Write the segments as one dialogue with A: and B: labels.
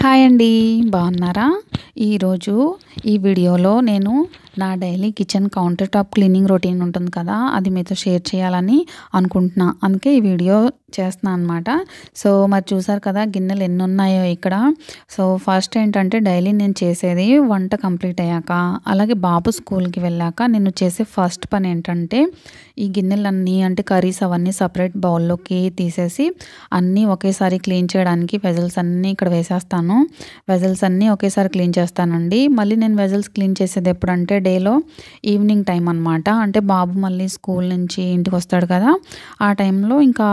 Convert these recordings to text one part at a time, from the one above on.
A: Hi అండి. బాగున్నారా? ఈరోజు ఈ వీడియోలో నేను నా daily kitchen counter top cleaning routine ఉంటుంది కదా! అది మీతో షేర్ చేయాలని అనుకుంటున్నా. అందుకే ఈ వీడియో చేస్తున్నా అనమాట. సో, మరి చూసారు కదా గిన్నెలు ఎన్నున్నాయో ఇక్కడ. సో, ఫస్ట్ ఏంటంటే డైలీ నేను చేసేది వంట కంప్లీట్ అయ్యాక, అలాగే బాబు స్కూల్‌కి వెళ్ళాక నేను చేసే ఫస్ట్ పని ఏంటంటే, ఈ గిన్నెలన్నీ అంటే కర్రీస్ అవన్నీ సెపరేట్ బౌల్‌లోకి తీసేసి అన్నీ ఒకేసారి క్లీన్ చేయడానికి వెజల్స్ అన్నీ ఇక్కడ వేసేస్తాను. వెజల్స్ అన్నీ ఒకేసారి క్లీన్ చేస్తానండి. మళ్ళీ నేను వెజల్స్ క్లీన్ చేసేది ఎప్పుడంటే డేలో ఈవినింగ్ టైం అనమాట. అంటే బాబు మళ్ళీ స్కూల్ నుంచి ఇంటికొస్తాడు కదా! ఆ టైంలో ఇంకా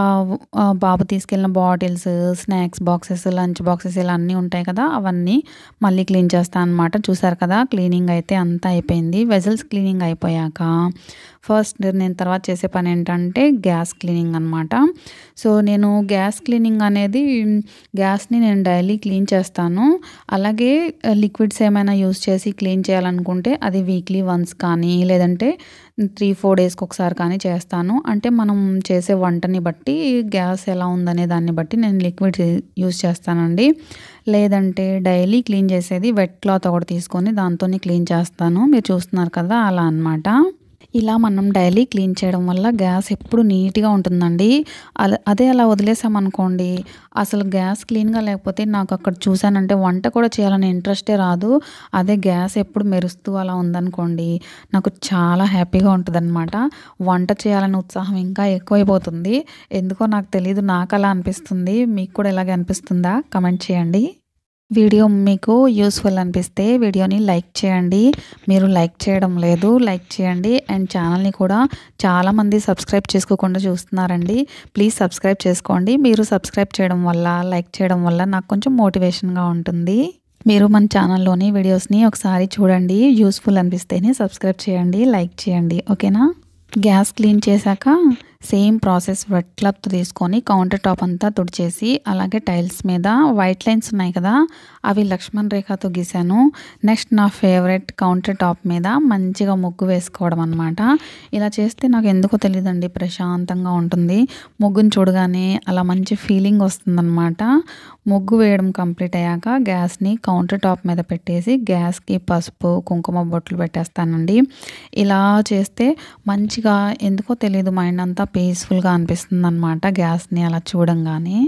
A: బాబు తీసుకెళ్ళిన bottles, snacks boxes, lunch boxes ఇలా అన్నీ ఉంటాయి కదా! అవన్నీ మళ్ళీ క్లీన్ చేస్తా అనమాట. చూసారు కదా! క్లీనింగ్ అయితే అంతా అయిపోయింది. వెజల్స్ క్లీనింగ్ అయిపోయాక ఫస్ట్ నేను తర్వాత చేసే పని ఏంటంటే గ్యాస్ క్లీనింగ్ అనమాట. సో, నేను గ్యాస్ క్లీనింగ్ అనేది గ్యాస్‌ని నేను డైలీ క్లీన్ చేస్తాను. అలాగే లిక్విడ్స్ ఏమైనా యూజ్ చేసి క్లీన్ చేయాలనుకుంటే అది వీక్లీ వన్స్ కానీ, లేదంటే 3-4 డేస్‌కి ఒకసారి కానీ చేస్తాను. అంటే మనం చేసే వంటని బట్టి గ్యాస్ ఎలా ఉందనే దాన్ని బట్టి నేను లిక్విడ్స్ యూజ్ చేస్తానండి. లేదంటే డైలీ క్లీన్ చేసేది వెట్ క్లాత్ ఒకటి తీసుకొని దాంతోనే క్లీన్ చేస్తాను. మీరు చూస్తున్నారు కదా! అలా అనమాట. ఇలా మనం డైలీ క్లీన్ చేయడం వల్ల గ్యాస్ ఎప్పుడు నీట్‌గా ఉంటుందండి. అదే అలా వదిలేసామనుకోండి, అసలు గ్యాస్ క్లీన్‌గా లేకపోతే నాకు అక్కడ చూసానంటే వంట కూడా చేయాలనే ఇంట్రెస్టే రాదు. అదే గ్యాస్ ఎప్పుడు మెరుస్తూ అలా ఉందనుకోండి, నాకు చాలా హ్యాపీగా ఉంటదనమాట. వంట చేయాలనే ఉత్సాహం ఇంకా ఎక్కువైపోతుంది. ఎందుకో నాకు తెలీదు. నాకలా అనిపిస్తుంది. మీకు కూడా ఇలాగే అనిపిస్తుందా? కామెంట్ చేయండి. వీడియో మీకు యూస్‌ఫుల్ అనిపిస్తే వీడియోని లైక్ చేయండి. మీరు లైక్ చేయడం లేదు. లైక్ చేయండి. అండ్ ఛానల్‌ని కూడా చాలామంది సబ్స్క్రైబ్ చేసుకోకుండా చూస్తున్నారండి. ప్లీజ్ సబ్స్క్రైబ్ చేసుకోండి. మీరు సబ్స్క్రైబ్ చేయడం వల్ల, లైక్ చేయడం వల్ల నాకు కొంచెం మోటివేషన్‌గా ఉంటుంది. మీరు మన ఛానల్‌లోని వీడియోస్‌ని ఒకసారి చూడండి. యూస్‌ఫుల్ అనిపిస్తేనే సబ్స్క్రైబ్ చేయండి, లైక్ చేయండి. ఓకేనా? గ్యాస్ క్లీన్ చేశాక సేమ్ ప్రాసెస్ వెట్ క్లాత్ తీసుకొని కౌంటర్ టాప్ అంతా తుడిచేసి, అలాగే టైల్స్ మీద వైట్ లైన్స్ ఉన్నాయి కదా! అవి లక్ష్మణ్ రేఖతో గీశాను. నెక్స్ట్ నా ఫేవరెట్ కౌంటర్ టాప్ మీద మంచిగా ముగ్గు వేసుకోవడం అనమాట. ఇలా చేస్తే నాకు ఎందుకో తెలీదండి ప్రశాంతంగా ఉంటుంది. ముగ్గుని చూడగానే అలా మంచి ఫీలింగ్ వస్తుందనమాట. ముగ్గు వేయడం కంప్లీట్ అయ్యాక గ్యాస్‌ని కౌంటర్ టాప్ మీద పెట్టేసి గ్యాస్‌కి పసుపు, కుంకుమ బొట్లు పెట్టేస్తానండి. ఇలా చేస్తే మంచిగా ఎందుకో తెలీదు మైండ్ అంతా పీస్‌ఫుల్‌గా అనిపిస్తుందనమాట గ్యాస్‌ని అలా చూడంగానే.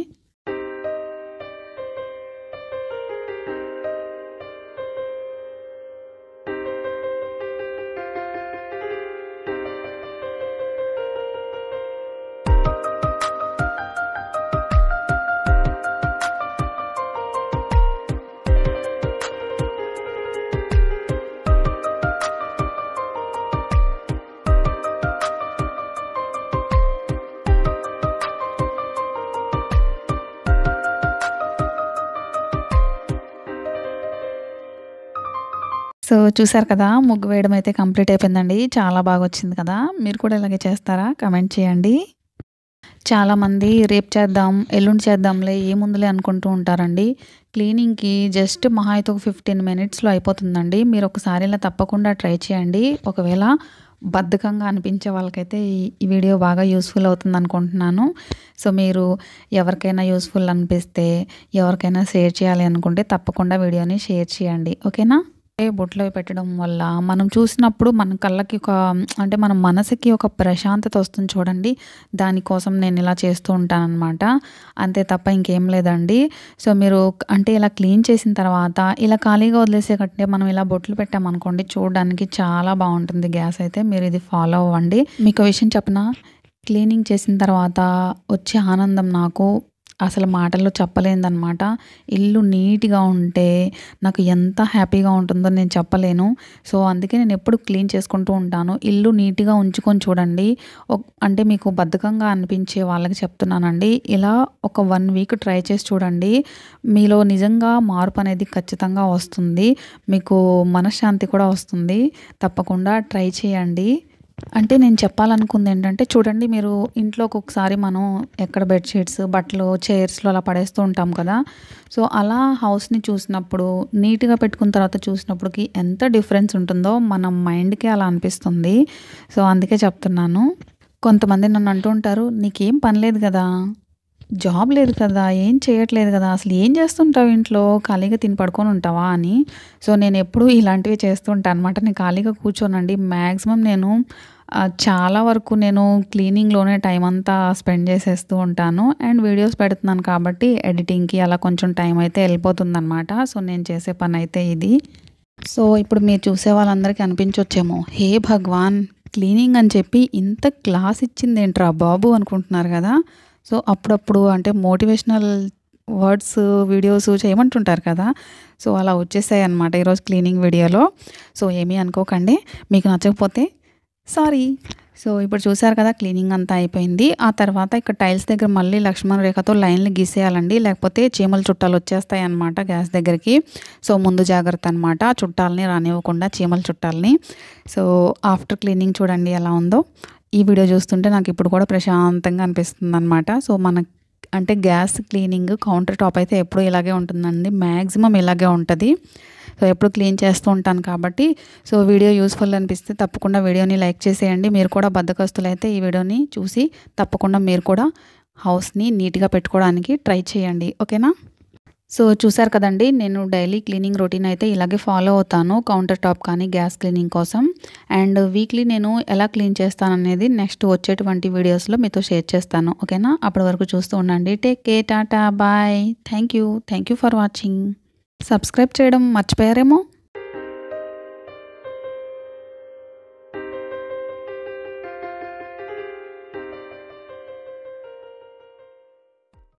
A: సో, చూసారు కదా! ముగ్గు వేయడం అయితే కంప్లీట్ అయిపోయిందండి. చాలా బాగొచ్చింది కదా! మీరు కూడా ఇలాగే చేస్తారా? కామెంట్ చేయండి. చాలామంది రేపు చేద్దాం, ఎల్లుండి చేద్దాంలే, ఏముందిలే అనుకుంటూ ఉంటారండి. క్లీనింగ్‌కి జస్ట్ మహా అయితే ఒక 15 మినిట్స్‌లో అయిపోతుందండి. మీరు ఒకసారి ఇలా తప్పకుండా ట్రై చేయండి. ఒకవేళ బద్ధకంగా అనిపించే వాళ్ళకైతే ఈ వీడియో బాగా యూస్‌ఫుల్ అవుతుందనుకుంటున్నాను. సో, మీరు ఎవరికైనా యూస్‌ఫుల్ అనిపిస్తే, ఎవరికైనా షేర్ చేయాలి అనుకుంటే తప్పకుండా వీడియోని షేర్ చేయండి. ఓకేనా? బొట్లో పెట్టడం వల్ల మనం చూసినప్పుడు మన కళ్ళకి అంటే మన మనసుకి ఒక ప్రశాంతత వస్తుంది చూడండి. దానికోసం నేను ఇలా చేస్తూ ఉంటాననమాట. అంతే తప్ప ఇంకేం లేదండి. సో, మీరు అంటే ఇలా క్లీన్ చేసిన తర్వాత ఇలా ఖాళీగా వదిలేసే కంటే మనం ఇలా బొట్లు పెట్టామనుకోండి చూడడానికి చాలా బాగుంటుంది గ్యాస్ అయితే. మీరు ఇది ఫాలో అవ్వండి. మీకో విషయం చెప్పనా? క్లీనింగ్ చేసిన తర్వాత వచ్చే ఆనందం నాకు అసలు మాటల్లో చెప్పలేనిదనమాట. ఇల్లు నీట్‌గా ఉంటే నాకు ఎంత హ్యాపీగా ఉంటుందో నేను చెప్పలేను. సో, అందుకే నేను ఎప్పుడు క్లీన్ చేసుకుంటూ ఉంటాను. ఇల్లు నీట్‌గా ఉంచుకొని చూడండి. అంటే మీకు బద్ధకంగా అనిపించే వాళ్ళకి చెప్తున్నానండి. ఇలా ఒక 1 వీక్ ట్రై చేసి చూడండి. మీలో నిజంగా మార్పు అనేది ఖచ్చితంగా వస్తుంది. మీకు మనశ్శాంతి కూడా వస్తుంది. తప్పకుండా ట్రై చేయండి. అంటే నేను చెప్పాలనుకుందేంటంటే చూడండి మీరు ఇంట్లో ఒక్కొక్కసారి మనం ఎక్కడ బెడ్‌షీట్స్, బట్టలు చైర్స్‌లో అలా పడేస్తూ ఉంటాం కదా! సో, అలా హౌస్‌ని చూసినప్పుడు నీట్‌గా పెట్టుకున్న తర్వాత చూసినప్పటికి ఎంత డిఫరెన్స్ ఉంటుందో మన మైండ్‌కి అలా అనిపిస్తుంది. సో, అందుకే చెప్తున్నాను. కొంతమంది నన్ను అంటూ ఉంటారు, "నీకేం పని లేదు గదా! జాబ్ లేదు కదా! ఏం చేయట్లేదు కదా! అసలు ఏం చేస్తుంటావు ఇంట్లో? ఖాళీగా తిని పడుకొని ఉంటావా అని. సో, నేనెప్పుడూ ఇలాంటివి చేస్తూ ఉంటా అనమాట. నేను ఖాళీగా కూర్చోనండి. మాక్సిమం నేను చాలా వరకు నేను క్లీనింగ్‌లోనే టైం అంతా స్పెండ్ చేసేస్తూ ఉంటాను. అండ్ వీడియోస్ పెడుతున్నాను కాబట్టి ఎడిటింగ్‌కి అలా కొంచెం టైం అయితే ఎళ్ళిపోతుందనమాట. సో, నేను చేసే పనైతే ఇది. సో, ఇప్పుడు మీరు చూసే వాళ్ళందరికీ అనిపించొచ్చేమో, హే భగవాన్! క్లీనింగ్ అని చెప్పి ఇంత క్లాస్ ఇచ్చిందేంట్రా బాబు అనుకుంటున్నారు కదా! సో, అప్పుడప్పుడు అంటే మోటివేషనల్ వర్డ్స్ వీడియోస్ చేయమంటుంటారు కదా! సో, అలా వచ్చేసాయన్నమాట ఈరోజు క్లీనింగ్ వీడియోలో. సో, ఏమీ అనుకోకండి. మీకు నచ్చకపోతే సారీ. సో, ఇప్పుడు చూసారు కదా క్లీనింగ్ అంతా అయిపోయింది. ఆ తర్వాత ఇక్కడ టైల్స్ దగ్గర మళ్ళీ లక్ష్మణ రేఖతో లైన్‌లు గీసేయాలండి. లేకపోతే చీమల చుట్టాలు వచ్చేస్తాయన్నమాట గ్యాస్ దగ్గరికి. సో, ముందు జాగ్రత్త అనమాట. ఆ చుట్టాలని రానివ్వకుండా చీమల చుట్టాలని. సో, ఆఫ్టర్ క్లీనింగ్ చూడండి ఎలా ఉందో. ఈ వీడియో చూస్తుంటే నాకు ఇప్పుడు కూడా ప్రశాంతంగా అనిపిస్తుందనమాట. సో, అంటే గ్యాస్ క్లీనింగ్ కౌంటర్ టాప్ అయితే ఎప్పుడూ ఇలాగే ఉంటుందండి. మ్యాక్సిమం ఇలాగే ఉంటది. సో, ఎప్పుడు క్లీన్ చేస్తూ ఉంటాను కాబట్టి. సో, వీడియో యూజ్‌ఫుల్ అనిపిస్తే తప్పకుండా వీడియోని లైక్ చేసేయండి. మీరు కూడా బద్ధకస్తులైతే ఈ వీడియోని చూసి తప్పకుండా మీరు కూడా హౌస్‌ని నీట్‌గా పెట్టుకోవడానికి ట్రై చేయండి. ఓకేనా? సో, చూసారు కదండీ! నేను డైలీ క్లీనింగ్ రొటీన్ అయితే ఇలాగే ఫాలో అవుతాను. కౌంటర్ టాప్ కానీ గ్యాస్ క్లీనింగ్ కోసం. అండ్ వీక్లీ నేను ఎలా క్లీన్ చేస్తాననేది నెక్స్ట్ వచ్చేటువంటి వీడియోస్‌లో మీతో షేర్ చేస్తాను. ఓకేనా? అప్పటి వరకు చూస్తూ ఉండండి. Take care. Tata. Bye. Thank you for watching. Subscribe చేయడం మర్చిపోయారేమో?